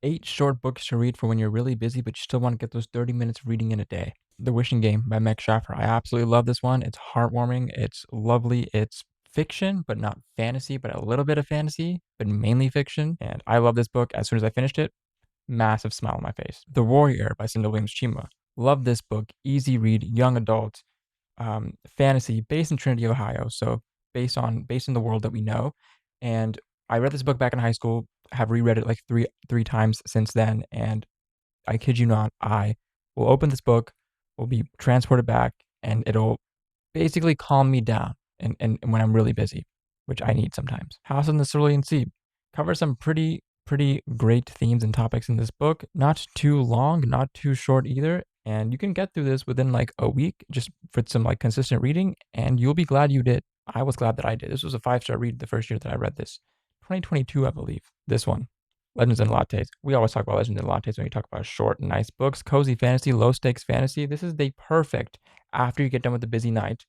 8 short books to read for when you're really busy, but you still wanna get those 30 minutes of reading in a day. The Wishing Game by Meg Schaffer. I absolutely love this one. It's heartwarming, it's lovely, it's fiction, but not fantasy, but a little bit of fantasy, but mainly fiction, and I love this book. As soon as I finished it, massive smile on my face. The Warrior by Cinda Williams Chima. Love this book. Easy read, young adult, fantasy based in Trinity, Ohio. So based in the world that we know. And I read this book back in high school, have reread it like three times since then, and I kid you not, I will open this book, will be transported back, and it'll basically calm me down and when I'm really busy, which I need sometimes. House on the Cerulean Sea covers some pretty great themes and topics in this book. Not too long, not too short either, and you can get through this within like a week just with some like consistent reading, and you'll be glad you did. I was glad that I did. This was a 5-star read the first year that I read this. 2022, I believe. This one. Legends and Lattes. We always talk about Legends and Lattes when we talk about short, nice books. Cozy fantasy, low stakes fantasy. This is the perfect after you get done with the busy night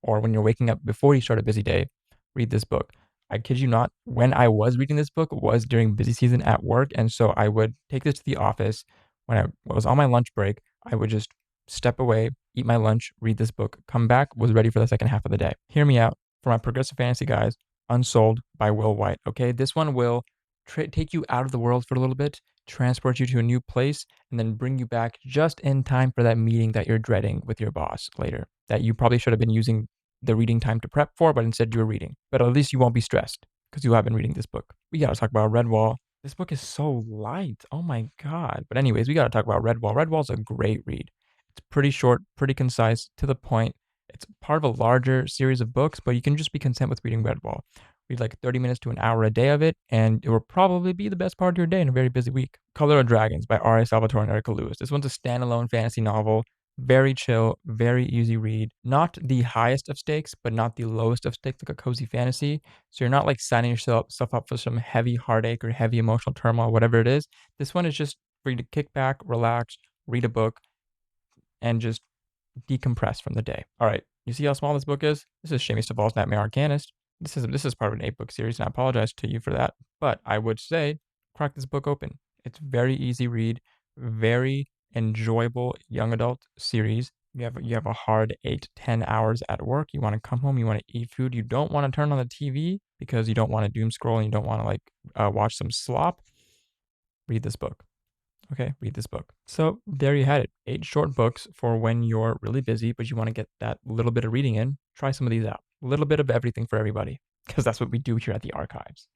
or when you're waking up before you start a busy day, read this book. I kid you not, when I was reading this book was during busy season at work, and so I would take this to the office. When I was on my lunch break, I would just step away, eat my lunch, read this book, come back, was ready for the second half of the day. Hear me out. For my progressive fantasy guys, Unsold by Will White. Okay, this one will take you out of the world for a little bit, transport you to a new place, and then bring you back just in time for that meeting that you're dreading with your boss later. That you probably should have been using the reading time to prep for, but instead you were reading. But at least you won't be stressed because you have been reading this book. We gotta talk about Redwall. This book is so light. Oh my god. But anyways, we gotta talk about Redwall. Redwall's a great read. It's pretty short, pretty concise, to the point. It's part of a larger series of books, but you can just be content with reading Redwall. Read like 30 minutes to an hour a day of it, and it will probably be the best part of your day in a very busy week. Color of Dragons by R.A. Salvatore and Erica Lewis. This one's a standalone fantasy novel. Very chill, very easy read. Not the highest of stakes, but not the lowest of stakes, like a cozy fantasy. So you're not like signing yourself up for some heavy heartache or heavy emotional turmoil, whatever it is. This one is just for you to kick back, relax, read a book, and just decompress from the day. All right, you see how small this book is? This is Seamus Duvall's Nightmare Arcanist. This is part of an 8-book series, and I apologize to you for that. But I would say crack this book open. It's very easy read, very enjoyable young adult series. You have a hard 8 to 10 hours at work. You want to come home, you want to eat food. You don't want to turn on the TV because you don't want to doom scroll and you don't want to like watch some slop. Read this book. Okay, read this book. So there you had it. 8 short books for when you're really busy, but you want to get that little bit of reading in. Try some of these out. A little bit of everything for everybody, because that's what we do here at the archives.